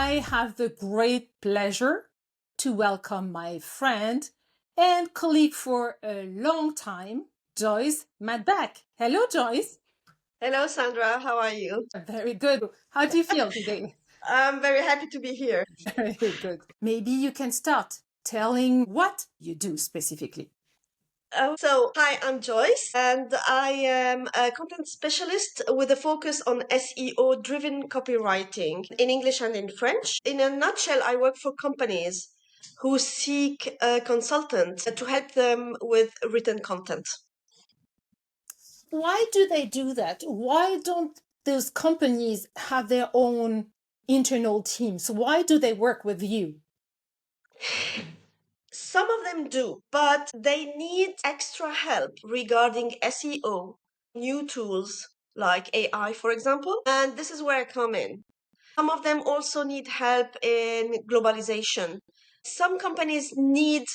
I have the great pleasure to welcome my friend and colleague for a long time, Joyce Madmak. Hello, Joyce. Hello, Sandra. How are you? Very good. How do you feel today? I'm very happy to be here. Very good. Maybe you can start telling what you do specifically. Hi, I'm Joyce, and I am a content specialist with a focus on SEO driven copywriting in English and in French. In a nutshell, I work for companies who seek a consultant to help them with written content. Why do they do that? Why don't those companies have their own internal teams? Why do they work with you? Some of them do, but they need extra help regarding SEO, new tools like AI, for example, and this is where I come in. Some of them also need help in globalization. Some companies need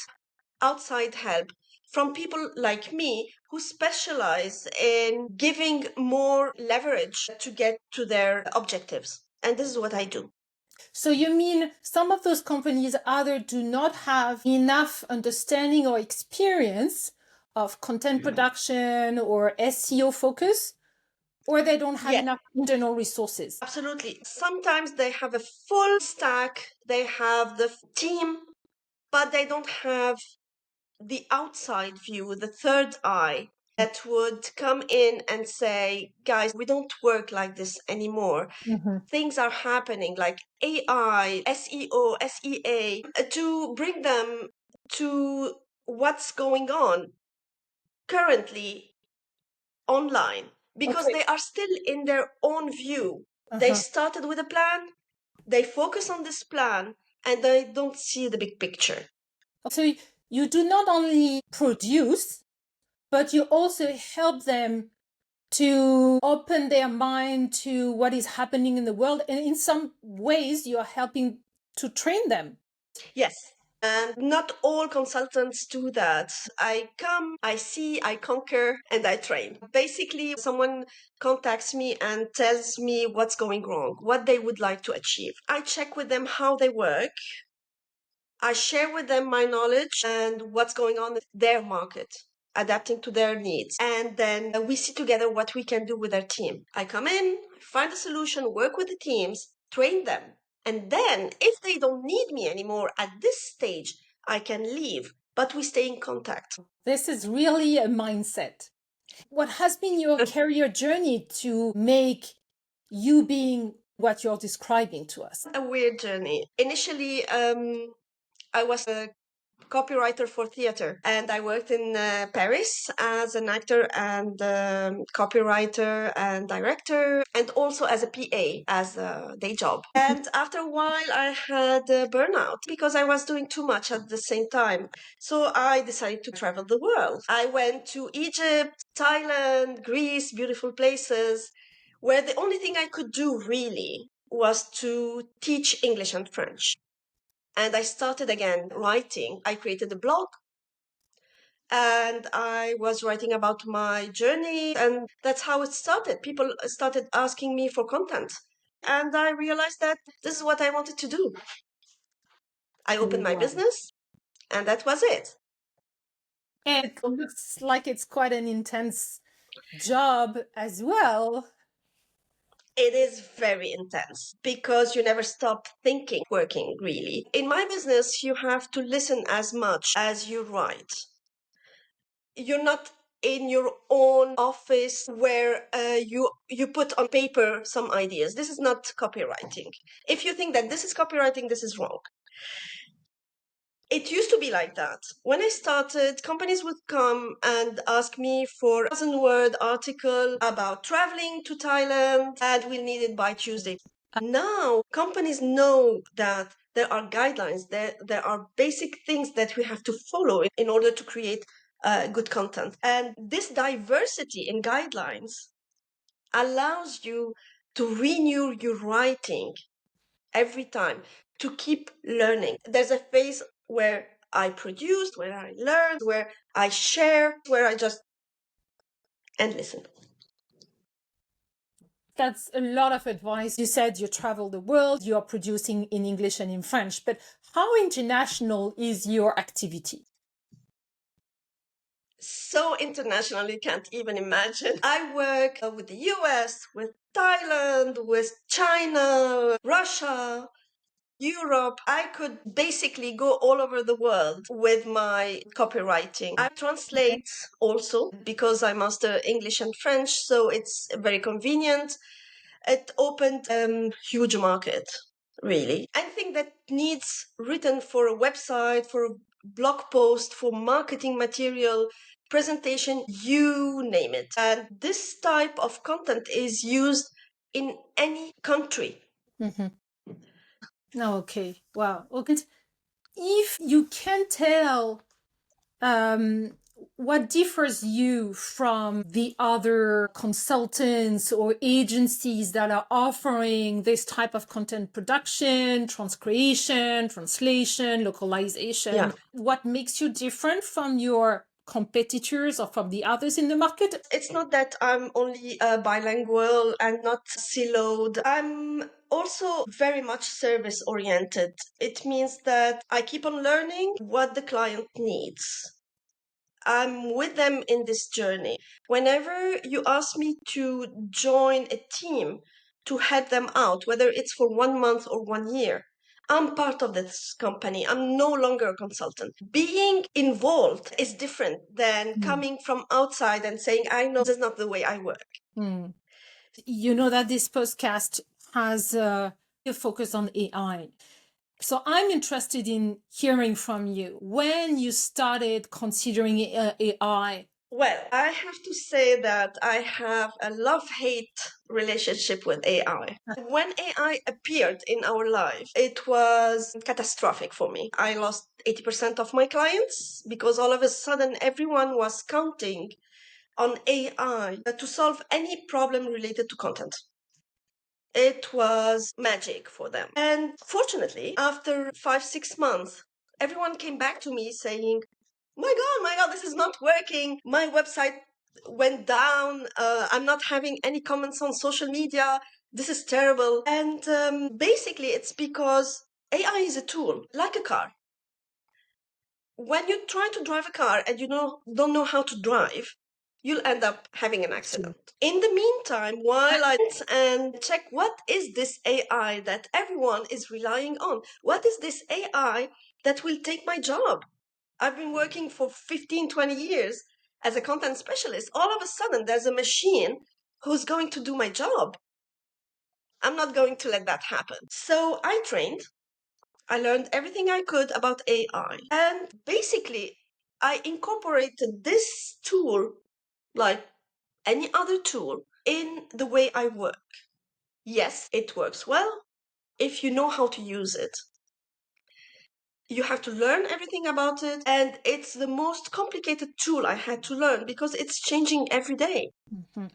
outside help from people like me who specialize in giving more leverage to get to their objectives. And this is what I do. So you mean some of those companies either do not have enough understanding or experience of content production or SEO focus, or they don't have Yes, enough internal resources? absolutely. Sometimes they have a full stack, they have the team, but they don't have the outside view, the third eye that would come in and say, guys, we don't work like this anymore. Mhm. Things are happening like AI, SEO, SEA, to bring them to what's going on currently online because Okay. they are still in their own view. They Uh-huh. started with a plan, they focus on this plan, and they don't see the big picture. So you do not only produce, but you also help them to open their mind to what is happening in the world. And in some ways, you are helping to train them. Yes. And not all consultants do that. I come, I see, I conquer, and I train. Basically, someone contacts me and tells me what's going wrong, what they would like to achieve. I check with them how they work. I share with them my knowledge and what's going on in their market, adapting to their needs. And then we see together what we can do with our team. I come in, find a solution, work with the teams, train them. And then if they don't need me anymore at this stage, I can leave, but we stay in contact. This is really a mindset. What has been your career journey to make you being what you're describing to us? A weird journey. Initially, I was a copywriter for theater, and I worked in Paris as an actor and copywriter and director, and also as a PA as a day job. And after a while, I had a burnout because I was doing too much at the same time. So I decided to travel the world. I went to Egypt, Thailand, Greece, beautiful places, where the only thing I could do really was to teach English and French. And I started again writing. I created a blog and I was writing about my journey, and that's how it started. People started asking me for content, and I realized that this is what I wanted to do. I opened my Wow. business, and that was it. And it looks like it's quite an intense job as well. It is very intense because you never stop thinking, working really. In my business, you have to listen as much as you write. You're not in your own office where you put on paper some ideas. This is not copywriting. If you think that this is copywriting, this is wrong. It used to be like that. When I started, companies would come and ask me for a 1,000-word article about traveling to Thailand, and we'll need it by Tuesday. Now, companies know that there are guidelines, there are basic things that we have to follow in order to create good content. And this diversity in guidelines allows you to renew your writing every time, to keep learning. There's a phase where I produce, where I learn, where I share, where I just and listen. That's a lot of advice. You said you travel the world, you are producing in English and in French, but how international is your activity? So international, you can't even imagine. I work with the US, with Thailand, with China, Russia, Europe. I could basically go all over the world with my copywriting. I translate also because I master English and French, so it's very convenient. It opened a huge market, really. Anything that needs written for a website, for a blog post, for marketing material, presentation, you name it. And this type of content is used in any country. Okay, wow. Okay. If you can tell what differs you from the other consultants or agencies that are offering this type of content production, transcreation, translation, localization? Yeah. What makes you different from your competitors or from the others in the market? It's not that I'm only bilingual and not siloed. I'm also very much service oriented. It means that I keep on learning what the client needs. I'm with them in this journey. Whenever you ask me to join a team to help them out, whether it's for 1 month or 1 year, I'm part of this company. I'm no longer a consultant. Being involved is different than coming from outside and saying, I know this is not the way I work. You know that this podcast has a focus on AI. So I'm interested in hearing from you when you started considering AI. Well, I have to say that I have a love-hate relationship with AI. When AI appeared in our life, it was catastrophic for me. I lost 80% of my clients because all of a sudden everyone was counting on AI to solve any problem related to content. It was magic for them. And fortunately, after 5, 6 months, everyone came back to me saying, my God, this is not working. My website went down. I'm not having any comments on social media. This is terrible. And basically, it's because AI is a tool, like a car. When you try to drive a car and don't know how to drive, you'll end up having an accident. In the meantime, while I and check what is this AI that everyone is relying on? What is this AI that will take my job? I've been working for 15, 20 years as a content specialist. All of a sudden, there's a machine who's going to do my job. I'm not going to let that happen. So I trained. I learned everything I could about AI. And basically, I incorporated this tool, like any other tool, in the way I work. Yes, it works well if you know how to use it. You have to learn everything about it, and it's the most complicated tool I had to learn because it's changing every day.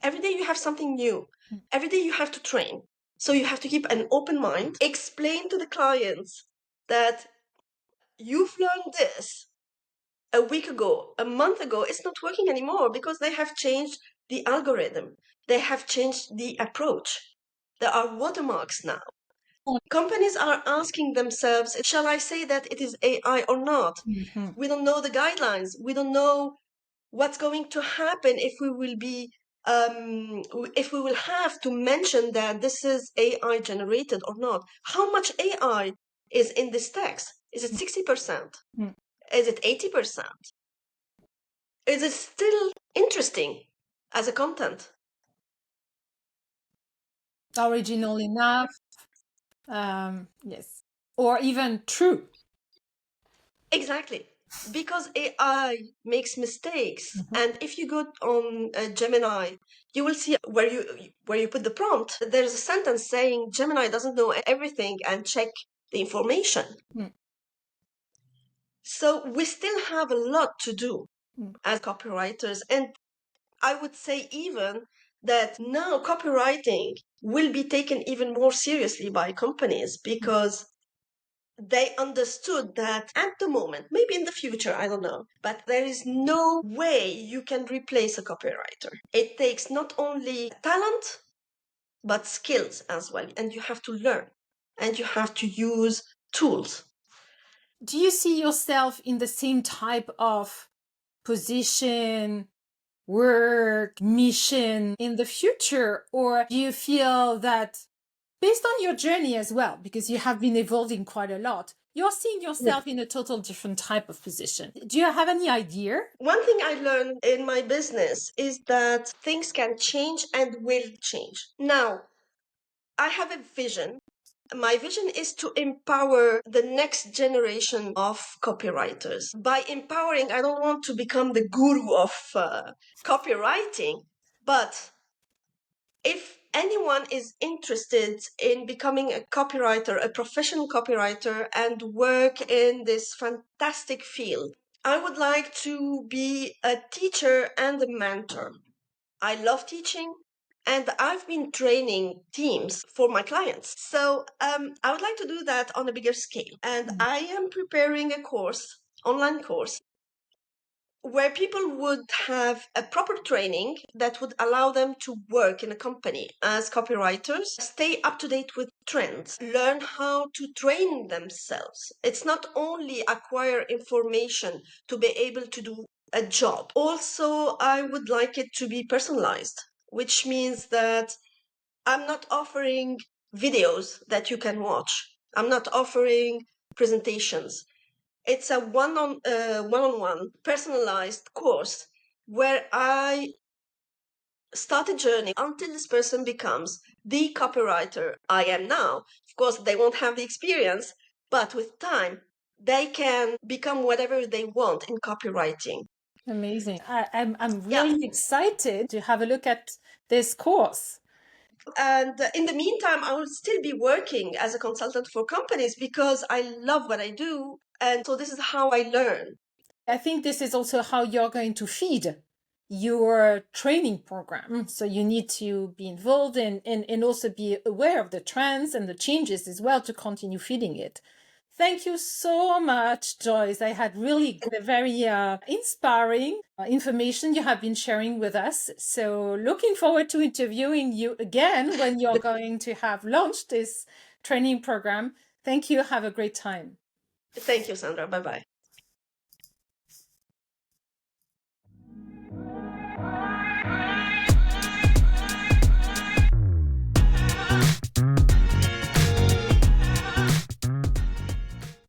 Every day you have something new. Every day you have to train. So you have to keep an open mind, explain to the clients that you've learned this a week ago, a month ago. It's not working anymore because they have changed the algorithm. They have changed the approach. There are watermarks now. Companies are asking themselves, shall I say that it is AI or not? We don't know the guidelines. We don't know what's going to happen if we will be if we will have to mention that this is AI generated or not. How much AI is in this text? Is it 60%? Is it 80%? Is it still interesting as a content? Original enough, yes, or even true. Exactly. Because AI makes mistakes, and if you go on Gemini, you will see where you put the prompt. There's a sentence saying Gemini doesn't know everything and check the information. So we still have a lot to do as copywriters, and I would say even that now copywriting will be taken even more seriously by companies because they understood that at the moment, maybe in the future, I don't know, but there is no way you can replace a copywriter. It takes not only talent, but skills as well. And you have to learn and you have to use tools. Do you see yourself in the same type of position, work, mission in the future? Or do you feel that based on your journey as well, because you have been evolving quite a lot, you're seeing yourself in a total different type of position? Do you have any idea? One thing I learned in my business is that things can change and will change. Now, I have a vision. My vision is to empower the next generation of copywriters. By empowering, I don't want to become the guru of copywriting, but if anyone is interested in becoming a copywriter, a professional copywriter, and work in this fantastic field, I would like to be a teacher and a mentor. I love teaching and I've been training teams for my clients. So I would like to do that on a bigger scale. And I am preparing a course, online course, where people would have a proper training that would allow them to work in a company as copywriters, stay up to date with trends, learn how to train themselves. It's not only acquire information to be able to do a job. Also, I would like it to be personalized, which means that I'm not offering videos that you can watch. I'm not offering presentations. It's a one-on-one personalized course where I start a journey until this person becomes the copywriter I am now. Of course, they won't have the experience, but with time, they can become whatever they want in copywriting. Amazing. I'm Yeah. really excited to have a look at this course. And in the meantime, I will still be working as a consultant for companies because I love what I do. And so this is how I learn. I think this is also how you're going to feed your training program. So you need to be involved and also be aware of the trends and the changes as well to continue feeding it. Thank you so much, Joyce. I had really very inspiring information you have been sharing with us. So looking forward to interviewing you again when you're going to have launched this training program. Thank you. Have a great time. Thank you, Sandra. Bye-bye.